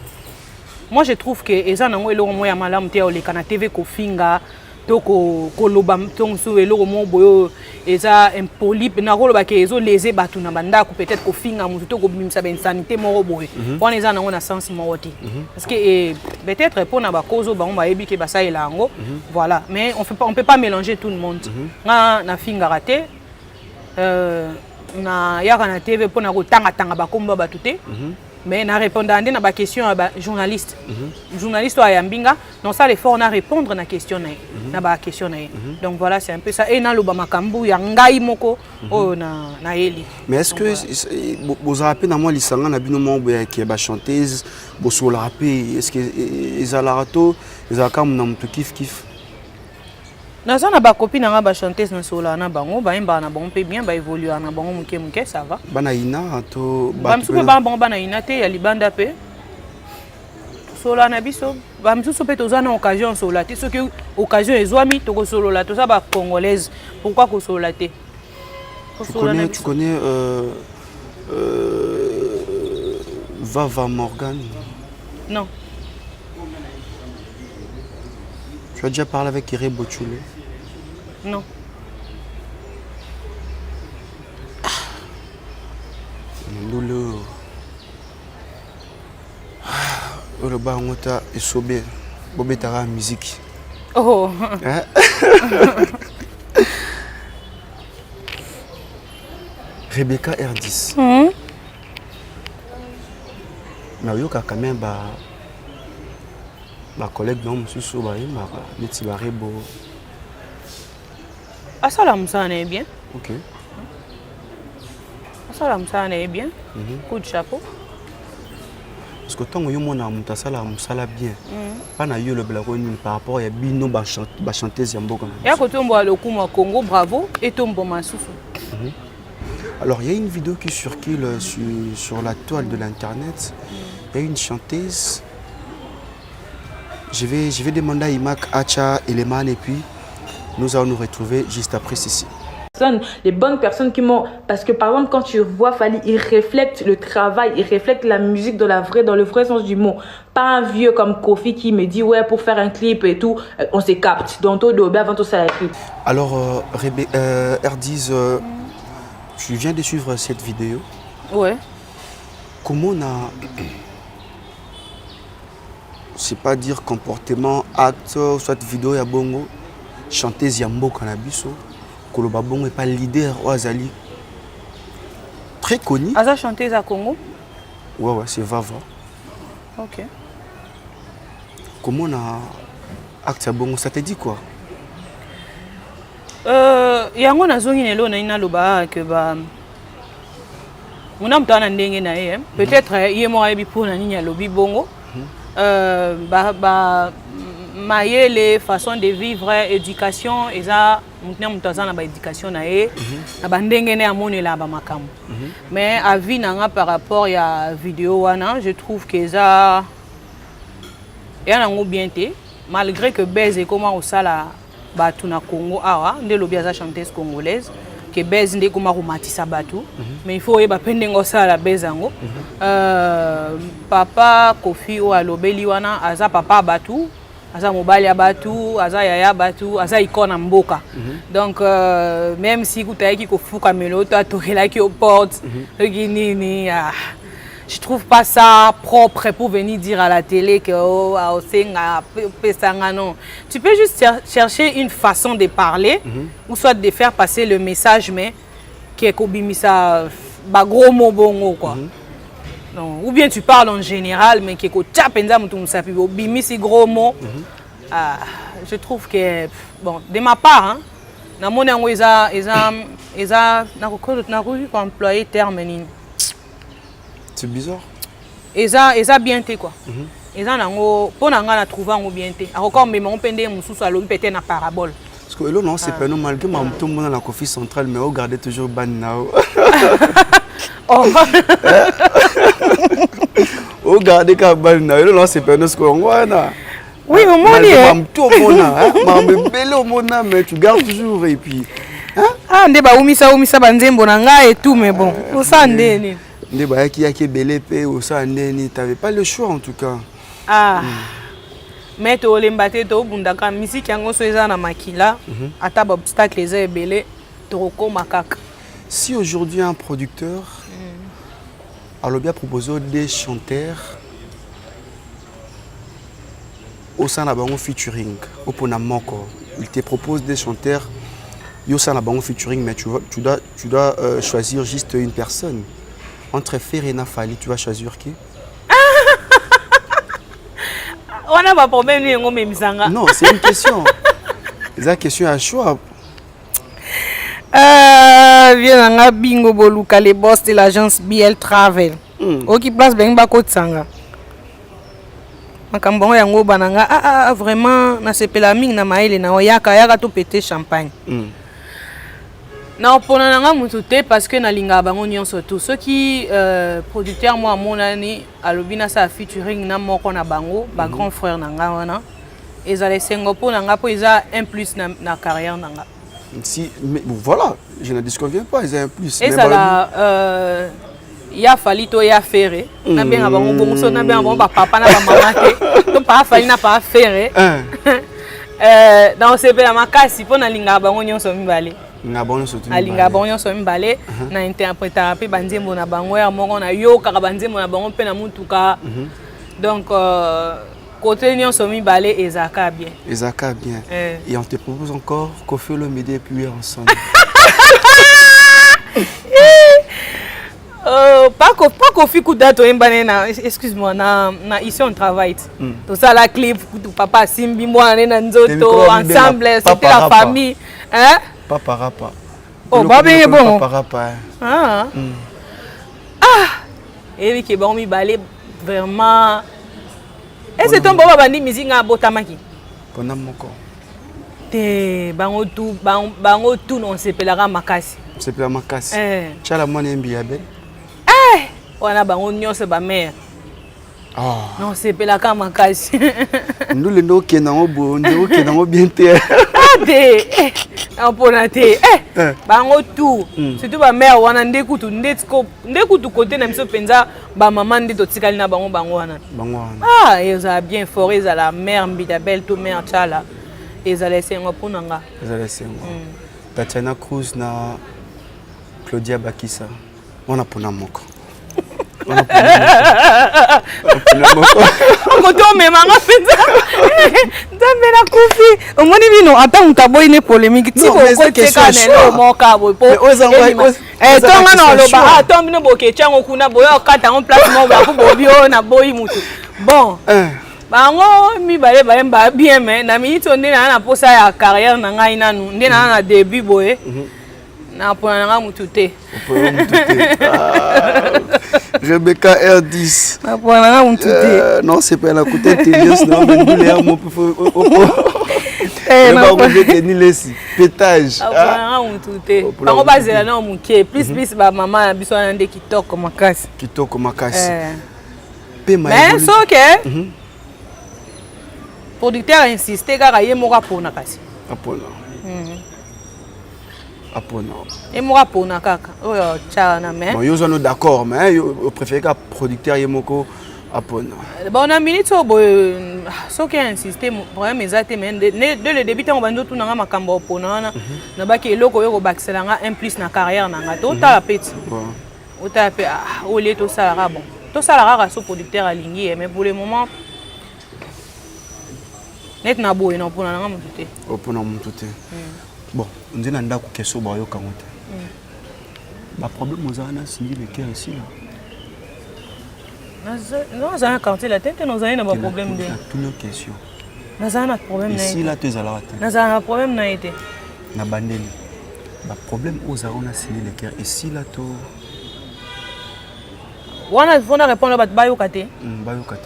moi je trouve que eza nango eloko moya malamu te ole kana TV ko finga to ko loba tonso eloko mo boyo eza impoli na ko loba ke ezo léser batu na banda ko peut-être ko finga mutu to ko bimisa ben sanité mo boyo. Pona eza nango na sens moroti. Parce que peut-être pona ba kozo bango ba yebi ke ba sa elango. Voilà, mais on peut pas mélanger tout le monde. Na finga raté na yaka na TV pona ko tanga ba komba ba tuté. Mais na répondre na ba question à journaliste. Journaliste a yambinga, non ça l'effort na répondre na question na ba question na. Donc voilà, c'est un peu ça et na loba makambu ya ngai moko o na eli. Mais est-ce que vous rappelez na moi lisanga na bino mo qui ba chanteuse bo so la rapper est-ce que ezalarato ezakam na mtu kif na ça na ba copine na ba chanteuse na sola na bango ba imba na bon pe bien ba évoluer na bango muke ça va bana ina to ba msupe ba bango bana ina te ya libanda pe sola na biso ba msusu pe toza na occasion sola te ce que occasion ezwami to ko solo la to ça ba congolaise pourquoi ko sola te tu connais Vava Morgan? Non. Tu as déjà parlé avec Iré Bochule? Non. Douleur. Le barangota est sobé. Bobé tara musique. Oh. Rebecca R10. Mais il y a quand même ma collègue non sous ba neti ba rebo. Assalam ça est bien. OK. Assalam ça est bien. Coup de chapeau. Parce que tant que yo mona muta sala musala bien. Pas na yo le blako ni par rapport ya bino ba chanteuse ya mboka. Ya ko tombo le kuma Congo bravo et tombo masusu. Alors il y a une vidéo qui circule sur la toile de l'internet. Il y a une chanteuse. Je vais demander à Imak, Acha, Eleman et puis nous allons nous retrouver juste après ceci. Les bonnes personnes qui m'ont... Parce que par exemple, quand tu vois Fally, il reflète le travail, il reflète la musique dans le vrai sens du mot. Pas un vieux comme Kofi qui me dit, ouais, pour faire un clip et tout, on se capte. Donc, avant tout ça, la clip. Alors, R10, tu viens de suivre cette vidéo. Ouais. Comment on a... C'est pas dire comportement, acte, soit vidéo ya bongo, chanteuse ya mboka na biso, Koloba bongo est pas leader au Azali. Très connu. Aza chanteuse à Congo? Ouais, c'est Vava. OK. Comment on a acte ya bongo, ça te dit quoi? yango nazongi lelo na ina loba que ba Mon tana ndenge na ye peut-être ye mo ayebi pour na nini alobi bongo mayele façon de vivre éducation eza mutna mutaza na ba éducation na ye na bandenge ne amonela ba makambo mais avis nanga par rapport ya vidéo wana je trouve que eza ya nango bien té malgré que Bez comment au sala batu na Congo awa nde lobi aza chanteuse congolaise que Bez nde comment romatisa batu mais il faut yeba pendengo sala Bezango papa Kofi o alobeli wana aza papa batu aza mobali ya batu aza yaya batu aza ikona mboka donc même si kutayaki kofuka meloto atokelaki aux portes nini je trouve pas ça propre pour venir dire à la télé que non. Tu peux juste chercher une façon de parler ou soit de faire passer le message mais qui est kobimisa ba gros mot bongo quoi. Non, ou bien tu parles en général mais qui est ko tchapenza mutu musapi bimisi gros mot. Je trouve que bon de ma part hein na moni yango eza na ko employer terme nini. C'est bizarre. Eza bien té quoi. Eza nango pona nga na trouver ngo bien té. Encore mais mon pende mususu alobi pété na parabole. Parce que là non c'est pas normal que mam tout monde na Kofi centrale mais regardez toujours ban nao. Oh. Regardez ka ban nao là c'est pas nous ce qu'on voit là. Oui, au moins mam tout monde hein. Mam belé au monde mais tu gardes toujours et puis ah ndeba umisa banzembo na nga et tout mais bon. Osa ndeni. Ndeba yaki belé pe osa ndeni, t'avais pas le choix en tout cas. Ah. Mais to lembate to bundaka musique yango so eza na makila ata ba obstacle eza belé to kokoma kaka. Si aujourd'hui un producteur a bien proposé des chanteurs au sein de la featuring au Ponamoko, il te propose des chanteurs au sein de la featuring mais tu dois choisir juste une personne. Entre Ferena Fali, tu vas choisir qui? On n'a pas de problème. Non, c'est une question. C'est une question à choix. Viens bingo boluka les boss de l'agence BL Travel. Oki place ben bako tsanga. Makambo yango bananga vraiment na sepela ming na maile na yaka to péter champagne. Na pona nanga mututé parce que na linga bango nyonso tout ceux qui producteur moi monani alobina sa featuring na moko na bango ba grand frère nanga wana ezale sengo pona nga po eza un plus na carrière nanga. Si mais bon, voilà, je ne disconviens pas, ils ont un plus. Et ça là ya fali to ya ferré na bien bango bongo so na bien bango papa na maman te to pas fali na pas ferré. Dans ce pays makasi pona linga bango nyonso mibale. Alinga bonyo so mbale na interpréter pe banzembo na bango ya moko na yo kaka banzembo na bango pe na mutuka donc côté nyon so mbale ezaka bien et on te propose encore Kofi Olomide et puis ensemble. Pas Kofi Kudato mbane na excuse-moi na ici on travaille tout ça la clip papa Simbi moi na nzoto ensemble c'était la famille hein. Papa Rapa. Oh, babé bon. Papa Rapa. Et oui, qui bon mi balé vraiment. Et c'est ton baba bandi musique na botamaki. Pendant mon corps. Te bango tout non c'est pelara makasi. C'est pelara makasi. Chala mwana mbiabe. Wana bango nyonso ba mère. Non c'est pelaka makasi. Nous le no kenango bo, ndo kenango bien te. Amponate bango tout surtout ba mère wana ndekutu ndekutu côté na miso penza ba maman nde to tikali na bango wana ils ont bien foré za la mère mbida belle to mère chala ils ont laissé ngo punanga ils ont laissé ngo Tatiana Cruz na Claudia Bakissa on a pona moko on koto me manga penza ndambe na Kofi omoni bino ata mutaboyi ne polémique ti ko teka nelo moka boy po tonga na loba tombi no boke chango kuna boyo kata on place mo ba ko bobi o na boyi mutu bon bango mibale bayemba bien mais na minute onde na posa ya carrière na ngai nanu nde na début boye na pona nga mutu te Rebecca R10 na pona nga mutu te non c'est pas la côté TDS non mais nous les mon ni lesi pétage ah mutu te bango bazela na muke plus ba mama na biso na nde kitoko makasi mais so que producteur insisté kaka ye moko apona kasi apona ye moko apona kaka oyo tcha na mais bon yo zono d'accord mais yo préféré ka producteur ye moko apona bon na minute obo so que insisté problème ezate mais de le début on bando tout na makambo opona na baki eloko yo ko bakisela nga un plus na carrière na nga to ta petit o ta pe o le to sala bon to sala rara so producteur alingi mais pour le moment net na boye na opona nga mutu te opona mutu te bon on dit nanda ko keso ba yo kangote ba problème ozana sindi le cœur ici là non ça quand la tête nous a un problème de toutes nos questions nous a un problème ici là tu es à la tête nous a un problème na été na bandeli ba problème ozana sindi le cœur ici là to wana fona répondre ba bayokate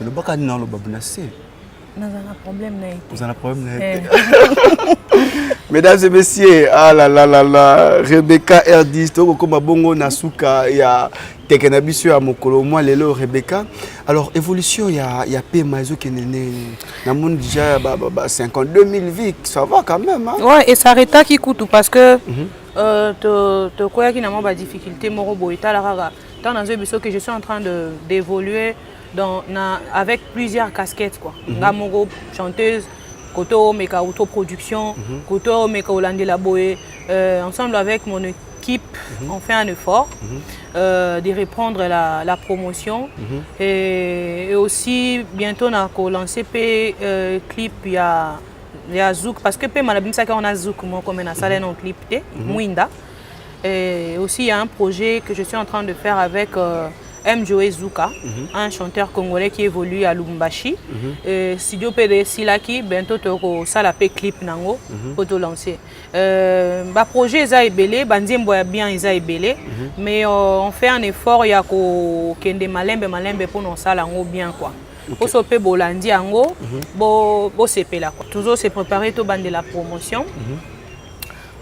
le baka na lo babuna c'est nous a un problème na été vous avez un problème na été mesdames et messieurs, ah là là là là, Rebecca R10, to comme bongo nasuka ya tekenabiso ya mokolo moi lelo Rebecca. Alors évolution ya pe mazo kenene na monde déjà 52 000 vies, ça va quand même hein. Ouais, et ça arrêta qui coûte parce que te quoi qui n'a pas de difficulté moro boita la rara. Tant dans un que je suis en train de d'évoluer avec plusieurs casquettes quoi. Ngamoro chanteuse Koto meka autoproduction, Koto meka Olandela Boé, ensemble avec mon équipe, on fait un effort de reprendre la promotion et aussi bientôt on a lancé un clip il y a Zouk parce que pe malabimsa on a Zouk moi comme na salle non clip té Mwinda et aussi il y a un projet que je suis en train de faire avec Joe Zuka, un chanteur congolais qui évolue à Lubumbashi. Studio PD Silaki, bientôt tu as un clip nango pour te lancer. Le projet est belé, Bandim boya bien est belé, mais on fait un effort il y a kende malembe pour nous ça lango bien quoi. Pour se faire bolandi ango, bo sepe là quoi. Toujours se préparer tout bande de la promotion.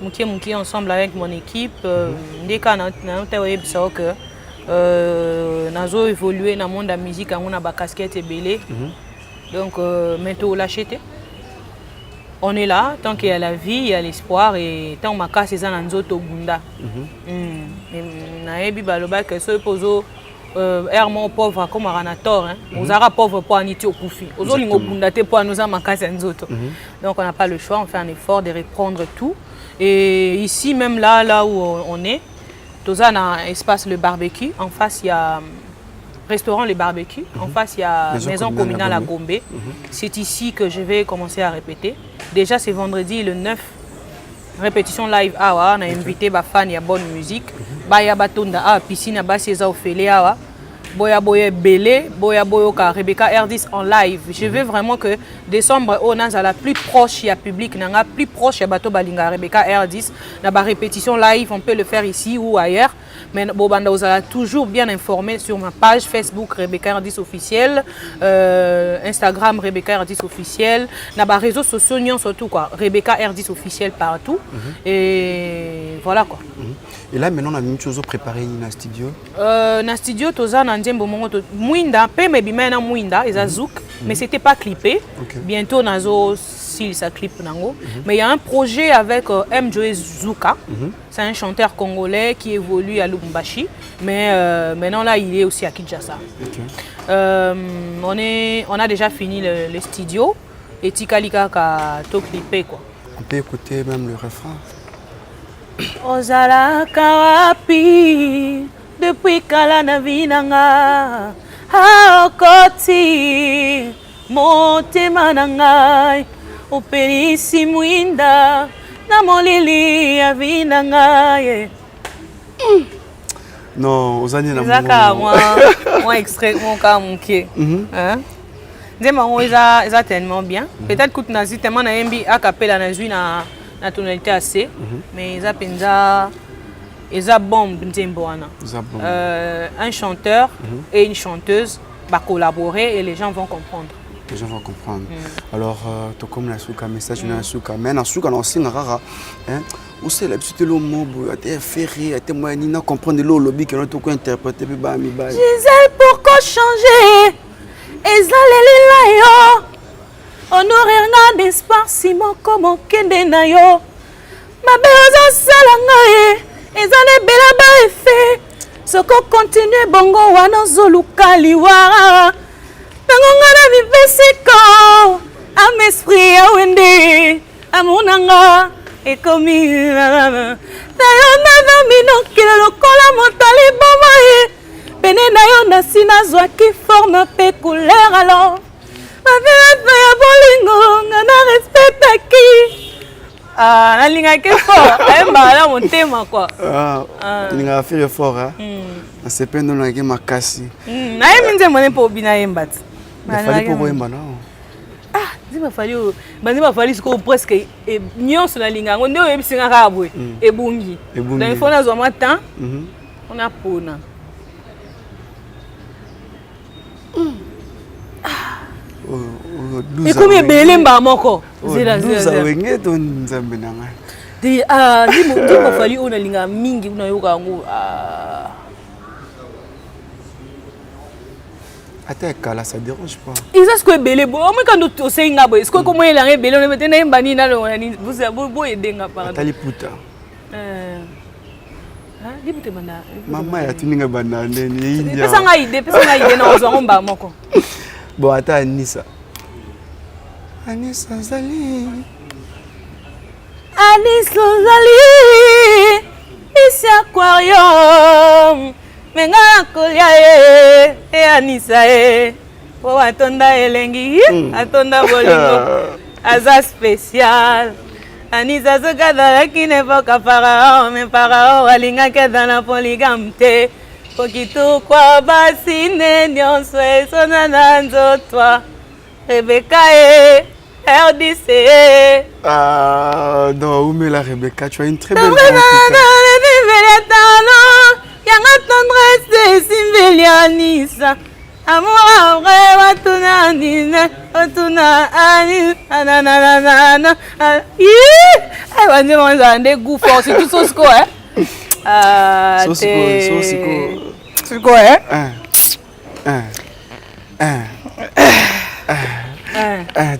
Mouki ensemble avec mon équipe, dès qu'on a que nazo évolué dans le monde de la musique, on a des casquettes et belé. Donc maintenant l'acheter. On est là tant qu'il y a la vie, il y a l'espoir et tant ma casse est dans nzoto bunda. Na ebi baloba que ce pozo ermo pauvre comme aranator hein. Aux arabes pauvres pour aniti okufi. Aux olingo bunda te pour nous ma casse nzoto. Donc on n'a pas le choix, on fait un effort de reprendre tout. Et ici même là où on est dans un espace le barbecue, en face il y a restaurant le barbecue, en face il y a maison communale à Gombe. C'est ici que je vais commencer à répéter. Déjà c'est vendredi le 9, répétition live awa, on a invité ba fan, il y a bonne musique. Ba ya batonda a piscine ba seza ofele awa. Boya boya belé, boya boyoka Rebecca R10 en live. Je veux vraiment que décembre on a la plus proche il y a public nanga plus proche ya bato balinga Rebecca R10 na ba répétition live, on peut le faire ici ou ailleurs. Mais Bobanda vous allez toujours bien informé sur ma page Facebook Rebecca R10 officiel, Instagram Rebecca R10 officiel, na ba réseaux sociaux surtout quoi, Rebecca R10 officiel partout. Et voilà quoi. Et là maintenant on a une chose préparée dans le studio. Dans le studio toza na ndembo mongo Mwinda, pe me bimena Mwinda, ils a Zouk, mais c'était pas clippé. Bientôt nazo si ça clip nango. Mais il y a un projet avec Joe Zuka. C'est un chanteur congolais qui évolue à Lubumbashi, mais maintenant là il est aussi à Kinshasa. On a déjà fini le studio et Tikalika ka to clippé quoi. On peut écouter même le refrain. Ozala kawapi depuis kala na vinanga haokoti motema nangai operisi Mwinda na molili ya vinanga. Non, aux années moi extrait mon cas mon pied. nzembo yango eza tellement bien. Peut-être que nazi tellement na yembi a cappella na zui na tonalité assez, mais eza penza eza bombe nzembo wana. Un chanteur et une chanteuse va collaborer et les gens vont comprendre. Les gens vont comprendre. Alors, tout comme la souka, message na souka, mais na souka na aussi na rara, hein. Où c'est la petite lo mobo, a été ferré, a été moyen na comprendre le lobby que nous tout interpréter bi ba mi ba. Gisèle pourquoi changer? Ezaleli la yo. Honorer nga d'espace moko mokende na yo. Mabe ozo sala nga ezale bela ba effet. Soko continue bongo wana zoluka liwa. Tango nga na vivesiko. Am esprit ya wende. Amunanga ekomi na yo na minokile lokola motali boma ye. Pene na yo na sina zwaki forme pe couleur alors. Ma vie ya bolingo nga na respectaki. Ah, nalinga ke fort. Ayemba la motema quoi. Ah, ninga faire fort hein. Na sependo na ke makasi. Na yemi nzembo ne po bina yemba. Na fali po yemba na. Ah, nzemba fali o. Banzemba fali siko presque nyonso na linga ngo ndio yebisinga kabwe ebungi. Donc il faut na zo matin. On a pona. Et comme ebele mba moko. Zela. Wenge to nzambe na ngai. Di ndimo fali ona linga mingi una yoka ngo Attends, kala ça dérange pas. Isa sko ebele bo, moi quand tu sais ngabo, est-ce que comment il a ebele on mettait na mbani na lo vous aider nga pardon. Atali puta. Libute bana. Mama ya tuninga bana ndeni india. Pesa nga ide na ozo ngomba moko. Bon ata Anissa. Anissa Zali. Anissa Zali. Ici aquarium. Menga kolia e Anissa e. Po atonda elengi, atonda bolingo. Aza spécial. Anissa Zogada qui n'est pas pharaon, mais pharaon alinga ke dans la polygame te. Pokito kwa basi nyonso esonana nzotwa. Rebecca e RDC. Ah, non, où met la Rebecca, tu as une très belle voix. Yanga tendresse Simbelianisa. Amour vrai watuna nina watuna ani nanana. Eh wanze mwanza ande goût fort c'est tout sauce quoi hein. C'est quoi hein?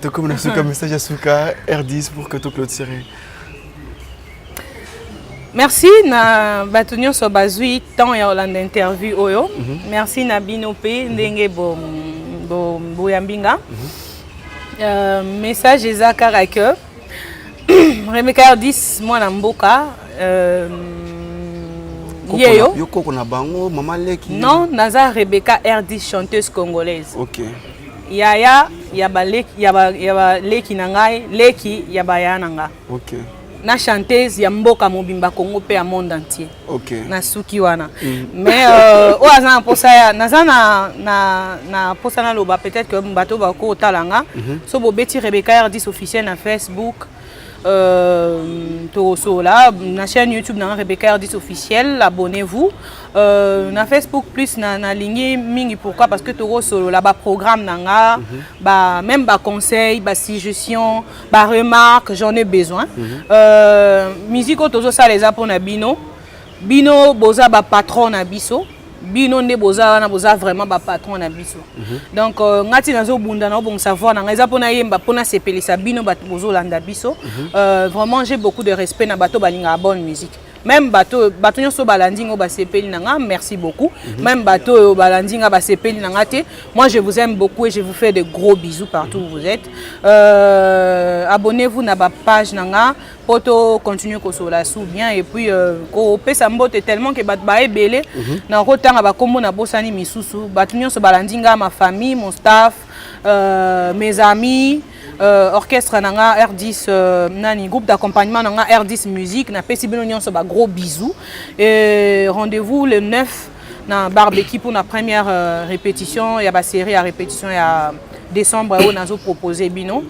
Tu comme un message à Souka R10 pour que tu clôtures. Merci na batunyo so bazui temps ya Hollande interview oyo. Merci na binope ndenge bo yambinga. Message ezakara que Rebecca R10 mwana mboka yeyo. Yoko kona bango mama leki. Non, naza Rebecca R10 chanteuse congolaise. OK. Yaya yaba leki na ngai, leki yaba ya nanga. OK. Na chanteuse ya mboka mobimba Congo pe a monde entier. OK. Na suki wana. Mais o azana posa ya na posa na loba peut-être que bato ba ko talanga. So bo beti Rebecca R10 officiel na Facebook. So là na chaîne YouTube na Rebecca R10 officiel, abonnez-vous. Na Facebook plus na ligne mingi pourquoi parce que toro solo là ba programme nanga ba même ba conseil ba suggestion ba remarque j'en ai besoin. Musique tozo ça les appo na bino boza ba patron na biso bino nde boza na boza vraiment ba patron na biso. Donc ngati nazo bunda na bon savoir na ngeza pona yemba pona sepelisa bino ba bozo landa biso. Vraiment j'ai beaucoup de respect na bato balinga bonne musique. Même bateau nyonso balandinga ba sepeli nanga, merci beaucoup. Même bateau balandinga ba sepeli nanga te. Moi je vous aime beaucoup et je vous fais de gros bisous partout où vous êtes. Abonnez-vous na ba page nanga poto continuer ko sola sou bien et puis ko pesa mbote tellement que bat ba ebele na rotanga ba kombo na bosani misusu. Bato nyonso balandinga ma famille, mon staff, mes amis. Orchestre nanga R10 nani groupe d'accompagnement nanga R10 musique na pesi bino nyonso ba gros bisous et rendez-vous le 9 na barbecue pour la première répétition, il y a ba série à répétition, il y a décembre on a proposé bino.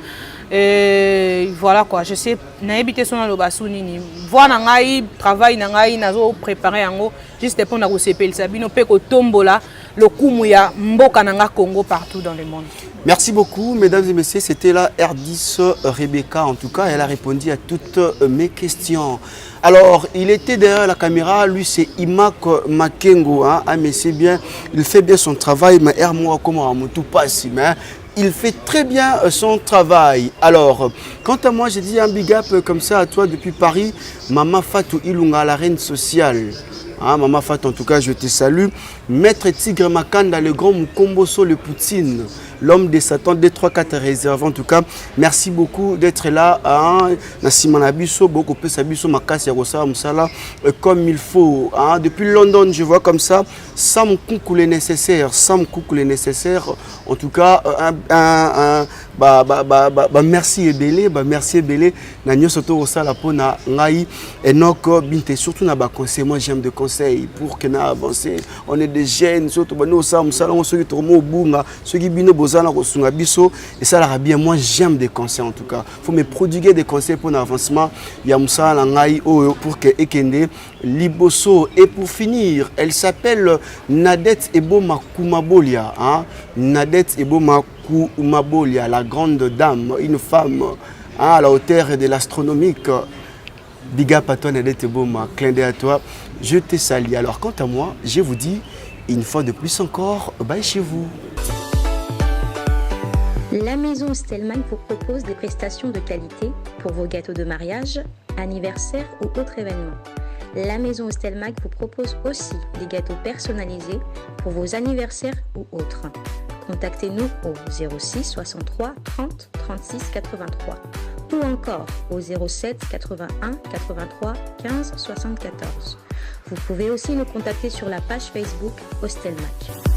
Et voilà quoi, je sais, n'habite son dans le bassouni ni voir nangai travail nangai nazo préparer yango juste pour na recépel sabino pe ko tombola le kumuya mboka nanga Congo partout dans le monde. Merci beaucoup, mesdames et messieurs. C'était la R10 Rebecca. En tout cas, elle a répondu à toutes mes questions. Alors, il était derrière la caméra. Lui, c'est Imak Makengo. Hein. Ah, mais c'est bien. Il fait bien son travail. Mais moi, comment tout passe, mais il fait très bien son travail. Alors, quant à moi, j'ai dit un big up comme ça à toi depuis Paris. Maman Fatou Ilunga, la reine sociale. Hein, Maman Fatou, en tout cas, je te salue. Maître Tigre Makanda, le grand Mukomboso, le Poutine. L'homme des Satan, 2, 3, 4 réserves. En tout cas, merci beaucoup d'être là. Comme il faut. Depuis London, je vois comme ça. Sans coucou les nécessaires. Sans coucou les nécessaires. En tout cas, merci Ebele. Merci Ebele. Nanyo soto osala pona ngai. Enoch binte surtout na ba conseil. Moi, j'aime de conseils pour que na avancer. On est des jeunes. Surtout bano osala musala on se tourmo bunga. Ceux qui bino et ça la bien. Moi j'aime des conseils en tout cas. Il faut me prodiguer des conseils pour l'avancement. Il y a Moussa Langai pour que Ekende Liboso. Et pour finir, elle s'appelle Nadette Eboma Kumabolia. Hein? Nadette Eboma Kumabolia, la grande dame, une femme à la hauteur de l'astronomique. Big up à toi Nadette Eboma, clin d'œil à toi. Je te salue. Alors quant à moi, je vous dis une fois de plus encore, bye chez vous. La maison Stelmach vous propose des prestations de qualité pour vos gâteaux de mariage, anniversaire ou autres événements. La maison Stelmach vous propose aussi des gâteaux personnalisés pour vos anniversaires ou autres. Contactez-nous au 06 63 30 36 83 ou encore au 07 81 83 15 74. Vous pouvez aussi nous contacter sur la page Facebook Stelmach.